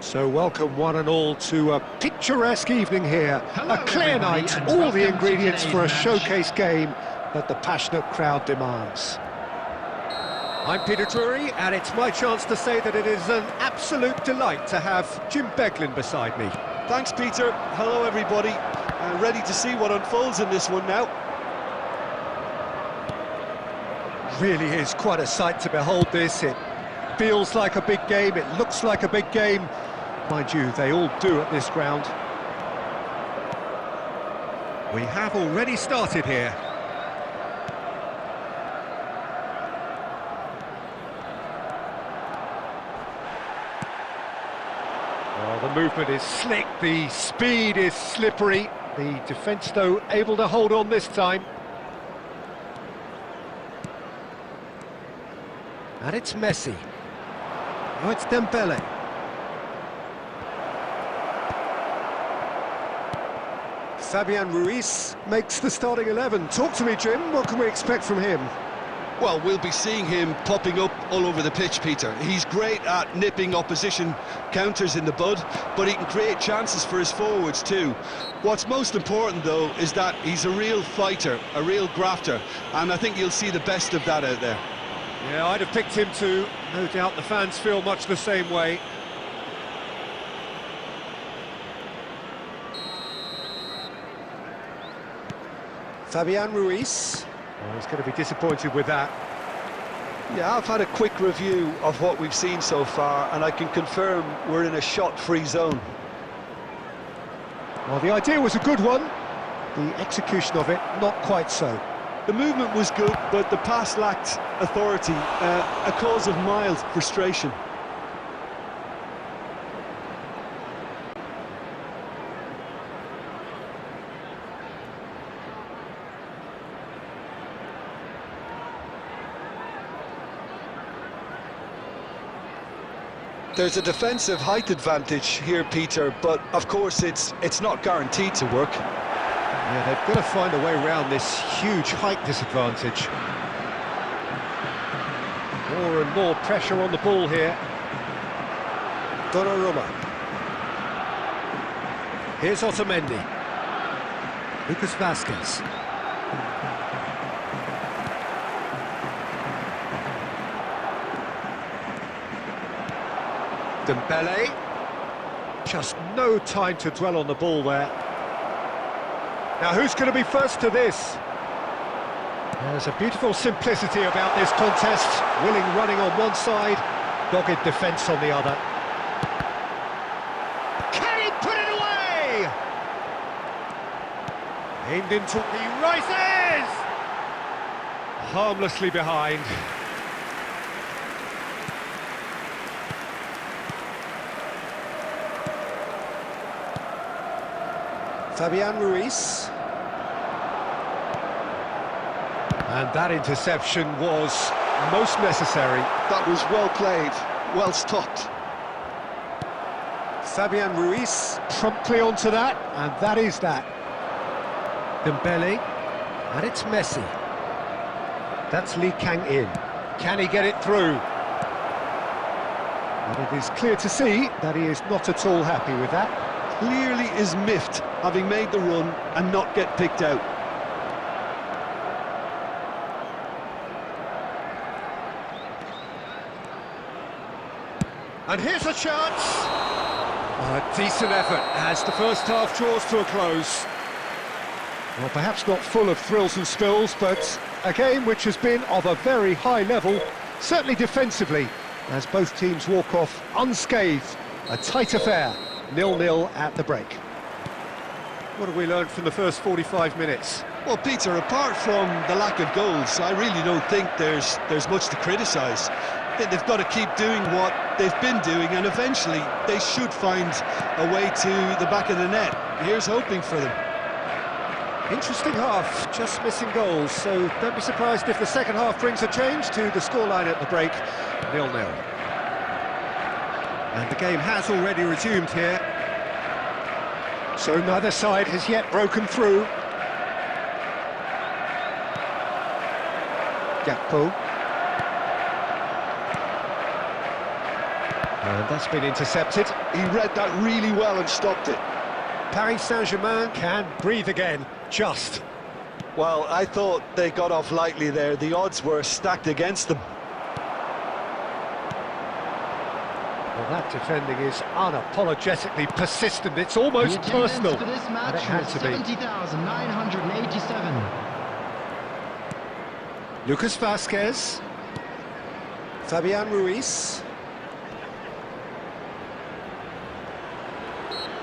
So welcome one and all to a picturesque evening here. Hello, a clear night, all the ingredients for a showcase game that the passionate crowd demands. I'm Peter Drury, and it's my chance to say that it is an absolute delight to have Jim Beglin beside me. Thanks, Peter. Hello, everybody. Ready to see what unfolds in this one now. Really is quite a sight to behold this. It feels like a big game, it looks like a big game. Mind you, they all do at this ground. We have already started here. Well, the movement is slick, the speed is slippery. The defence, though, able to hold on this time. And it's Messi. Oh, it's Dembele. Fabián Ruiz makes the starting 11. Talk to me, Jim. What can we expect from him? Well, we'll be seeing him popping up all over the pitch, Peter. He's great at nipping opposition counters in the bud, but he can create chances for his forwards too. What's most important, though, is that he's a real fighter, a real grafter, and I think you'll see the best of that out there. Yeah, I'd have picked him too. No doubt the fans feel much the same way. Fabián Ruiz. Oh, he's going to be disappointed with that. Yeah, I've had a quick review of what we've seen so far, and I can confirm we're in a shot-free zone. Well, the idea was a good one. The execution of it, not quite so. The movement was good, but the pass lacked authority, a cause of mild frustration. There's a defensive height advantage here, Peter, but of course it's not guaranteed to work. Yeah, they've got to find a way around this huge height disadvantage. More and more pressure on the ball here. Donnarumma. Here's Otamendi. Lucas Vazquez. Dembele. Just no time to dwell on the ball there. Now who's going to be first to this? There's a beautiful simplicity about this contest. Willing running on one side, dogged defence on the other. Can he put it away? Aimed into, he rises! Harmlessly behind. Fabián Ruiz. And that interception was most necessary. That was well played, well stopped. Fabián Ruiz promptly onto that, and that is that. Dembele, and it's Messi. That's Lee Kang-in. Can he get it through? And it is clear to see that he is not at all happy with that. Clearly is miffed, having made the run and not get picked out. And here's a chance! A decent effort as the first half draws to a close. Well, perhaps not full of thrills and spills, but a game which has been of a very high level, certainly defensively, as both teams walk off unscathed. A tight affair, 0-0 at the break. What have we learned from the first 45 minutes? Well, Peter, apart from the lack of goals, I really don't think there's much to criticise. They've got to keep doing what they've been doing, and eventually they should find a way to the back of the net. Here's hoping for them. Interesting half, just missing goals, so don't be surprised if the second half brings a change to the scoreline at the break, 0-0. And the game has already resumed here. So neither side has yet broken through. Gakpo. And that's been intercepted. He read that really well and stopped it. Paris Saint-Germain can breathe again, just. Well, I thought they got off lightly there. The odds were stacked against them. Well, that defending is unapologetically persistent. It's almost personal. For this match, and it had to be. 70,987. Lucas Vazquez. Fabián Ruiz.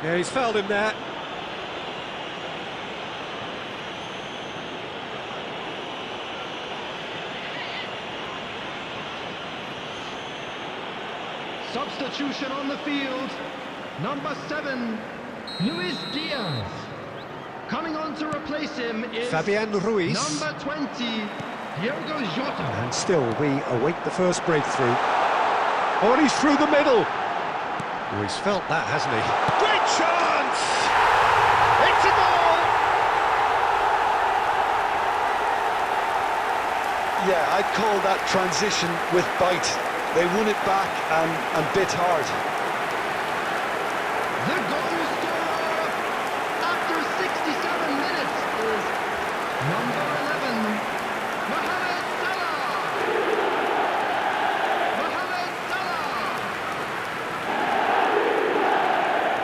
Yeah, he's fouled him there. Substitution on the field. Number 7, Luis Diaz. Coming on to replace him is Fabián Ruiz. number 20, Diogo Jota. And still, we await the first breakthrough. Oh, and he's through the middle. Oh, he's felt that, hasn't he? Great chance! It's a goal! Yeah, I'd call that transition with bite. They won it back and bit hard. The goal scorer after 67 minutes is number 11, Mohamed Salah. Mohamed Salah.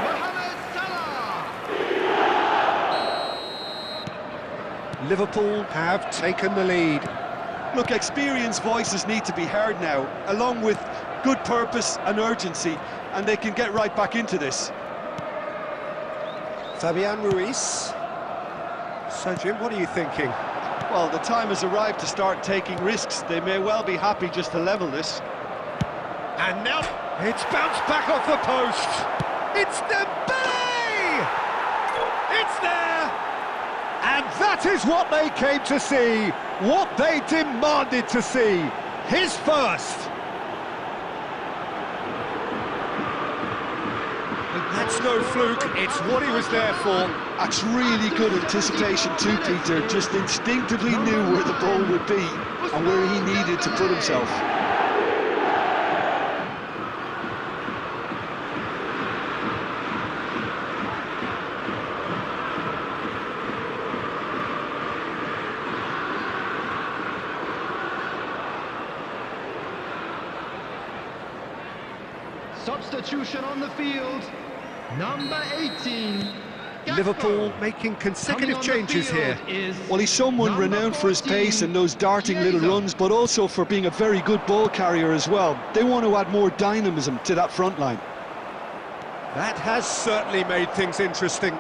Mohamed Salah. Liverpool have taken the lead. Look, experienced voices need to be heard now, along with good purpose and urgency, and they can get right back into this. Fabián Ruiz. So, Jim, what are you thinking? Well, the time has arrived to start taking risks. They may well be happy just to level this. And now it's bounced back off the post. It's Dembele! It's there! And that is what they came to see, what they demanded to see. His first. That's no fluke, it's what he was there for. That's really good anticipation too, Peter. Just instinctively knew where the ball would be and where he needed to put himself. Substitution on the field, number 18. Liverpool making consecutive changes here. Well, he's someone renowned for his pace and those darting little runs, but also for being a very good ball carrier as well. They want to add more dynamism to that front line. That has certainly made things interesting.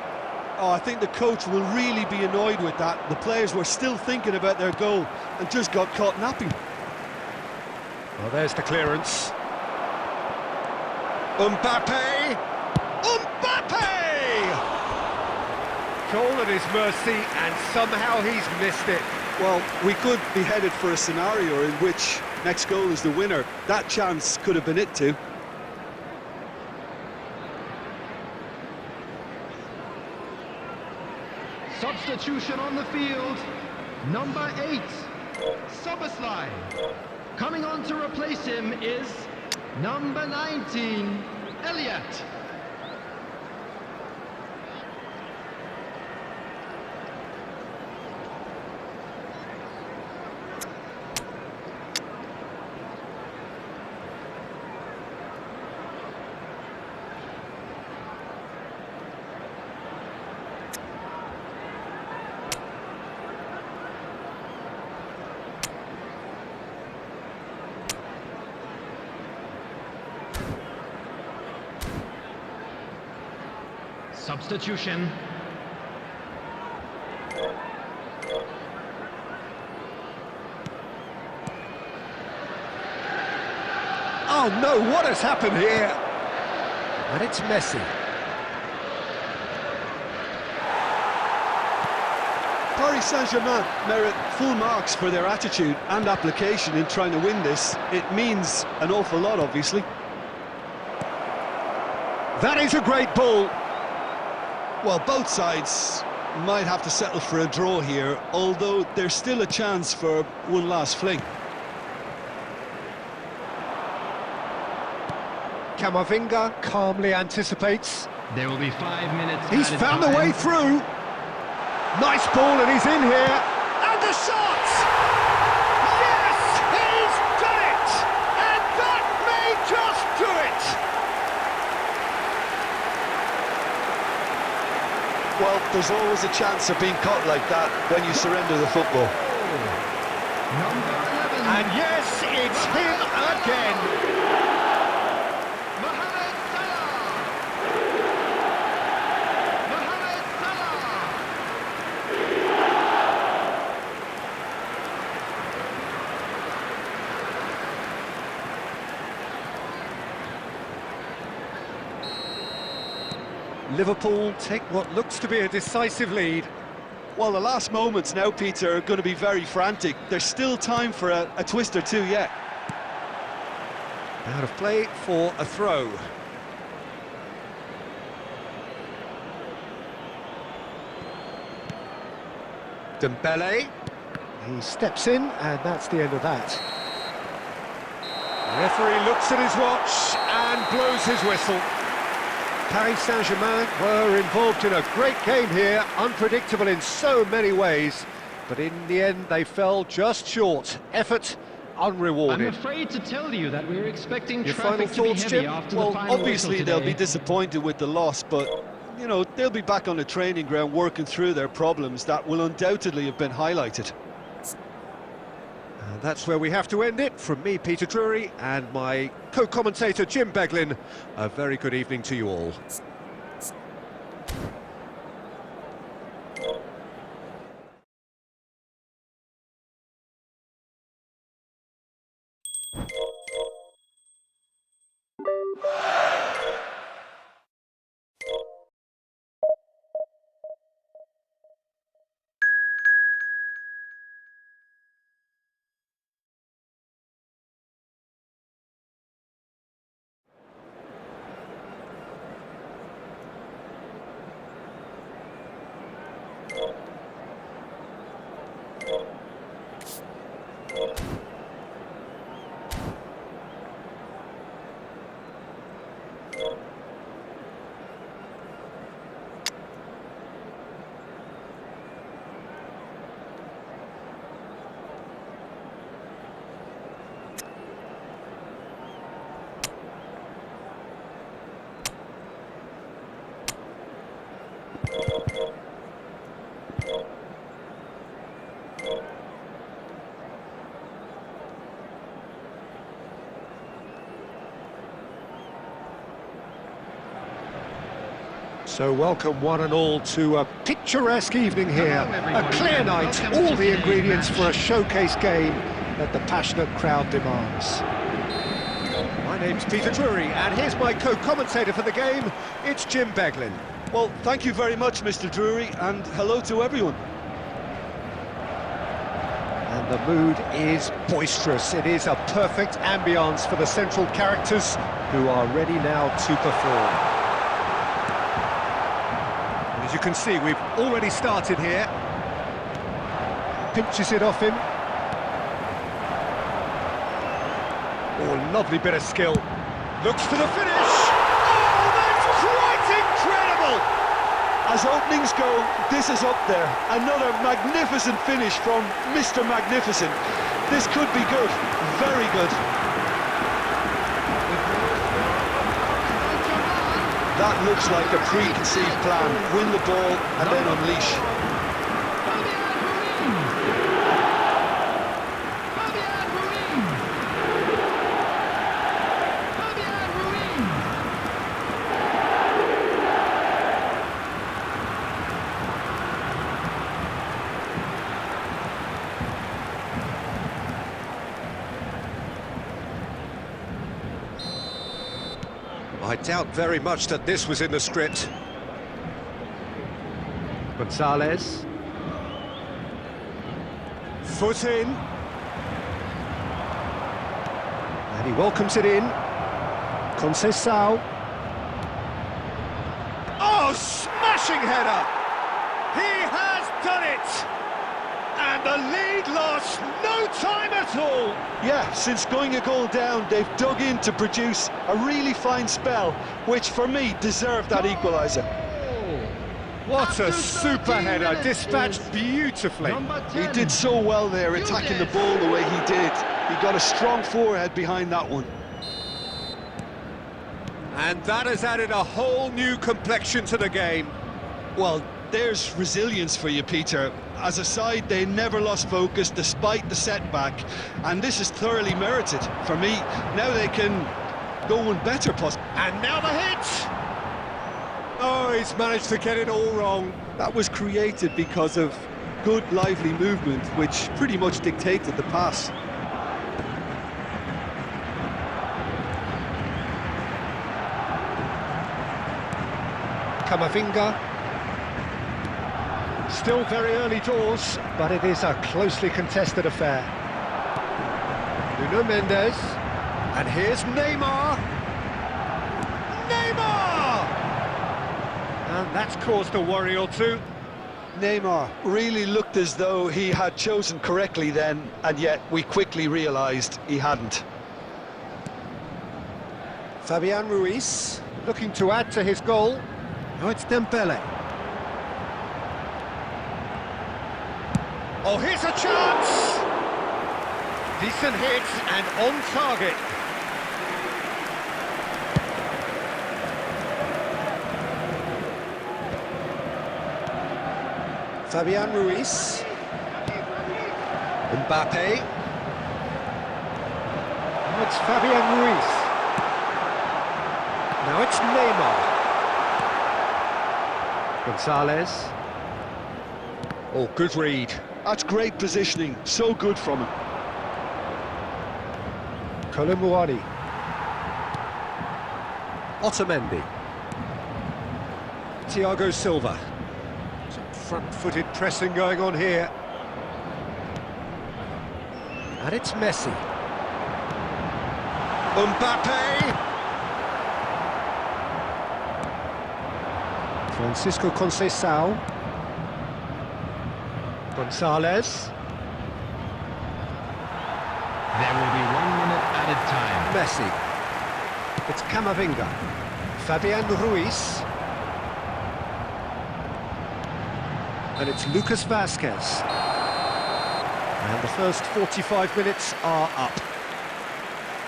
Oh, I think the coach will really be annoyed with that. The players were still thinking about their goal and just got caught napping. Well, there's the clearance. Mbappe! Mbappe! Goal at his mercy, and somehow he's missed it. Well, we could be headed for a scenario in which next goal is the winner. That chance could have been it too. Substitution on the field, number 8, Soboslai. Coming on to replace him is number 19, Elliott. Substitution. Oh no, what has happened here? And it's Messi. Paris Saint-Germain merit full marks for their attitude and application in trying to win this. It means an awful lot, obviously. That is a great ball. Well, both sides might have to settle for a draw here, although there's still a chance for one last fling. Camavinga calmly anticipates. There will be 5 minutes. He's found the way through. Nice ball, and he's in here. And the shot! Yes, he's done it! And that may just do it! Well, there's always a chance of being caught like that when you surrender the football. Number 11. And yes, it's him again. Mohamed Salah. Mohamed Salah. Liverpool take what looks to be a decisive lead. Well, the last moments now, Peter, are going to be very frantic. There's still time for a twist or two yet. Out of play for a throw. Dembele. He steps in, and that's the end of that. The referee looks at his watch and blows his whistle. Paris Saint-Germain were involved in a great game here, unpredictable in so many ways, but in the end they fell just short. Effort unrewarded. I'm afraid to tell you that we're expecting Your final traffic to be thoughts, heavy Jim? after Well, the final obviously whistle they'll today. be disappointed with the loss, but, you know, they'll be back on the training ground working through their problems that will undoubtedly have been highlighted. And that's where we have to end it. From me, Peter Drury, and my co-commentator, Jim Beglin, a very good evening to you all. So welcome one and all to a picturesque evening here, a clear night, all the ingredients for a showcase game that the passionate crowd demands. My name's Peter Drury, and here's my co-commentator for the game, it's Jim Beglin. Well, thank you very much, Mr. Drury, and hello to everyone. And the mood is boisterous. It is a perfect ambience for the central characters who are ready now to perform. As you can see, we've already started here. Pinches it off him. Oh, lovely bit of skill. Looks for the finish. Oh, that's quite incredible! As openings go, this is up there. Another magnificent finish from Mr. Magnificent. This could be good, very good. That looks like a preconceived plan. Win the ball and then unleash. I doubt very much that this was in the script. Gonzalez. Foot in. And he welcomes it in. Conceição. Oh, smashing header! He has done it! And the lead lost no time at all! Yeah, since going a goal down, they've dug in to produce a really fine spell, which for me deserved that equaliser. What a super header, dispatched beautifully. He did so well there, attacking the ball the way he did. He got a strong forehead behind that one. And that has added a whole new complexion to the game. Well, there's resilience for you, Peter. As a side, they never lost focus despite the setback, and this is thoroughly merited. For me, now they can go one better possible. And now the hit! Oh, he's managed to get it all wrong. That was created because of good, lively movement, which pretty much dictated the pass. Camavinga. Still very early doors, but it is a closely contested affair. Nuno Mendes. And here's Neymar. Neymar! And that's caused a worry or two. Neymar really looked as though he had chosen correctly then, and yet we quickly realised he hadn't. Fabián Ruiz looking to add to his goal. Now it's Dembele. Oh, here's a chance! Decent hit and on target. Fabián Ruiz. Mbappe. Now it's Fabián Ruiz. Now it's Neymar. Gonzalez. Oh, good read. That's great positioning, so good from him. Colomboani. Otamendi. Thiago Silva. Some front-footed pressing going on here. And it's Messi. Mbappe. Francisco Conceição. Gonzalez. There will be 1 minute added time. Messi. It's Camavinga. Fabián Ruiz. And it's Lucas Vázquez. And the first 45 minutes are up.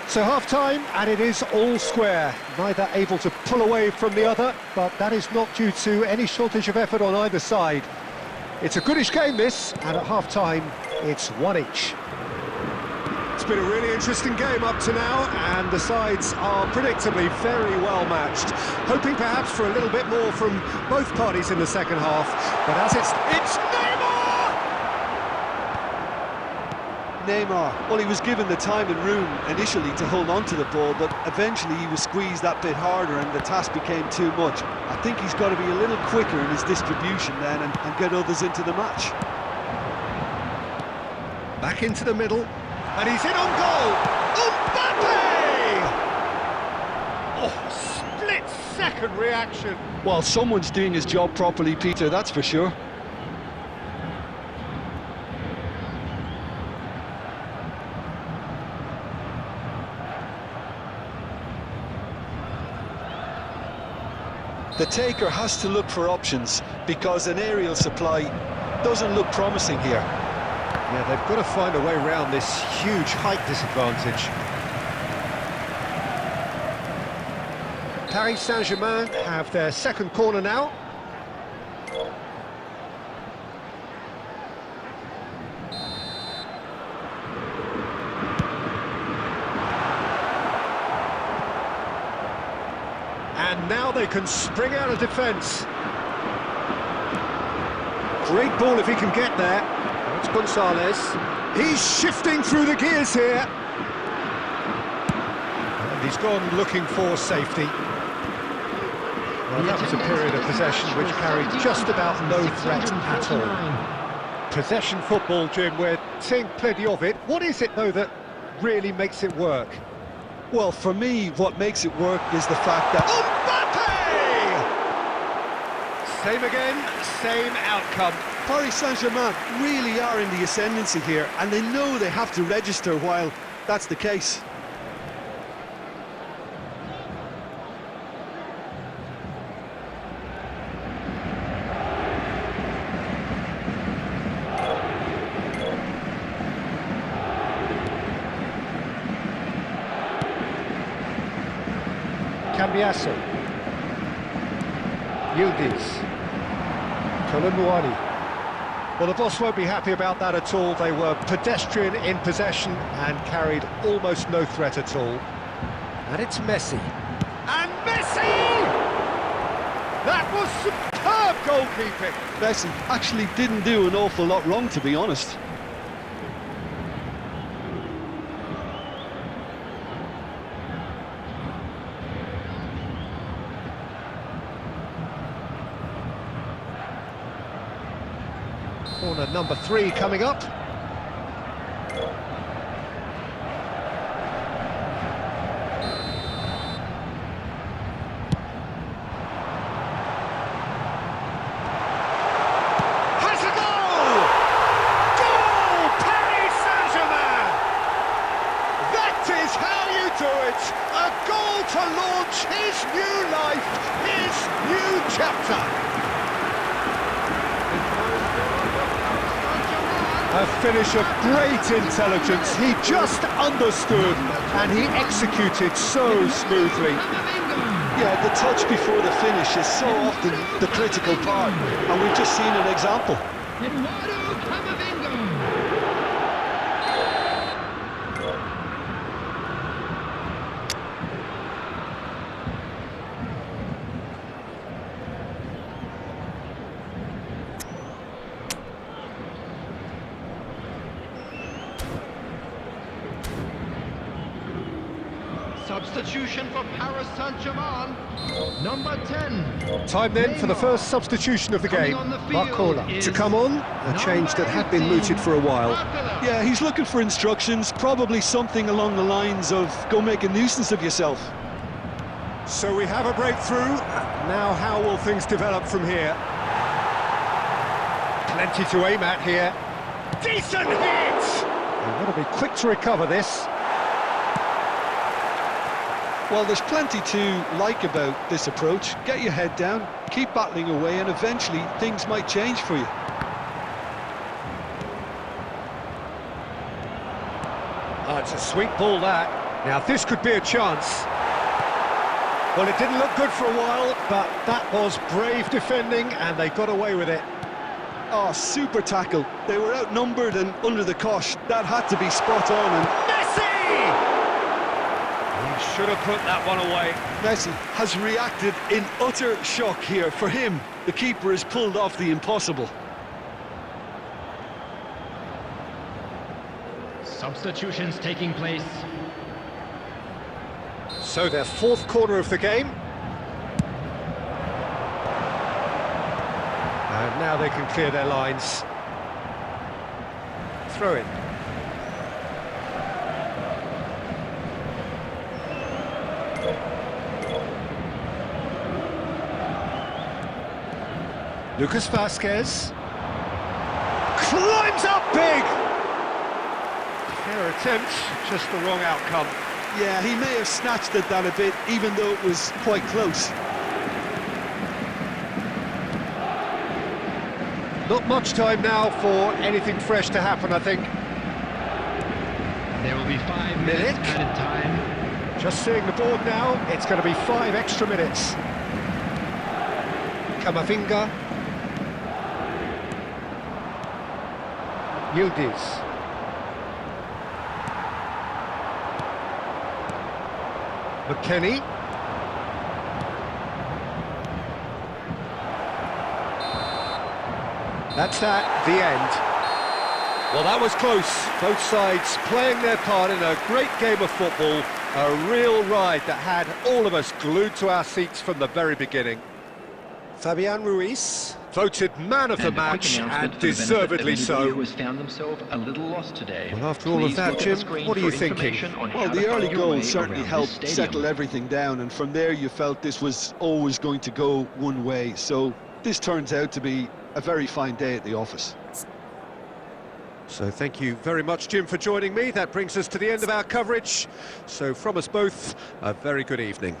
So half-time, and it is all square. Neither able to pull away from the other, but that is not due to any shortage of effort on either side. It's a goodish game, this, and at half-time, it's one each. It's been a really interesting game up to now, and the sides are predictably very well matched. Hoping perhaps for a little bit more from both parties in the second half, but as it's Neymar, well, he was given the time and room initially to hold on to the ball, but eventually he was squeezed that bit harder and the task became too much. I think he's got to be a little quicker in his distribution then and get others into the match. back into the middle, and he's in on goal! Mbappe! Oh, split-second reaction. Well, someone's doing his job properly, Peter, that's for sure. The taker has to look for options because an aerial supply doesn't look promising here. Yeah, they've got to find a way around this huge height disadvantage. Paris Saint-Germain have their second corner now. And now they can spring out of defence. Great ball if he can get there. It's Gonzalez. He's shifting through the gears here. And he's gone looking for safety. Well, that was a period of possession which carried just about no threat at all. Possession football, Jim, we're seeing plenty of it. What is it, though, that really makes it work? Well, for me, what makes it work is the fact that... Mbappe! Same again, same outcome. Paris Saint-Germain really are in the ascendancy here, and they know they have to register while that's the case. Cambiasso, Yildiz, Colomboani. Well, the boss won't be happy about that at all. They were pedestrian in possession and carried almost no threat at all. And it's Messi. And Messi! That was superb goalkeeping. Messi actually didn't do an awful lot wrong, to be honest. Corner number 3 coming up. Has a goal! Goal! Paris Saint-Germain! That is how you do it! A goal to launch his new life, his new chapter! A finish of great intelligence. He just understood and he executed so smoothly. Yeah, the touch before the finish is so often the critical part, and we've just seen an example. Substitution for Paris Saint-Germain, number 10. Time then for the first substitution of the game. Barcola to come on, a change that had been mooted for a while. Yeah, he's looking for instructions, probably something along the lines of go make a nuisance of yourself. So we have a breakthrough. Now how will things develop from here? Plenty to aim at here. Decent hit! They've got to be quick to recover this. Well, there's plenty to like about this approach. Get your head down, keep battling away, and eventually things might change for you. Oh, it's a sweet ball, that. Now this could be a chance. Well, it didn't look good for a while, but that was brave defending and they got away with it. Oh, super tackle. They were outnumbered and under the cosh. That had to be spot on, and Messi! He should have put that one away. Messi has reacted in utter shock here. For him, the keeper has pulled off the impossible. Substitutions taking place. So their fourth corner of the game. And now they can clear their lines. Throw in. Lucas Vasquez. Climbs up big! Fair attempt, just the wrong outcome. Yeah, he may have snatched at that a bit, even though it was quite close. Not much time now for anything fresh to happen, I think. There will be 5 minutes Milik. added time. Just seeing the board now, it's going to be 5 extra minutes. Camavinga. Yildiz. McKennie. That's that, the end. Well, that was close. Both sides playing their part in a great game of football. A real ride that had all of us glued to our seats from the very beginning. Fabián Ruiz, voted man of the match, and deservedly so. Who has found themselves a little lost today. Well, after all of that, Jim, what are you thinking? Well, the early goal certainly helped settle everything down, and from there you felt this was always going to go one way. So this turns out to be a very fine day at the office. So thank you very much, Jim, for joining me. That brings us to the end of our coverage. So from us both, a very good evening.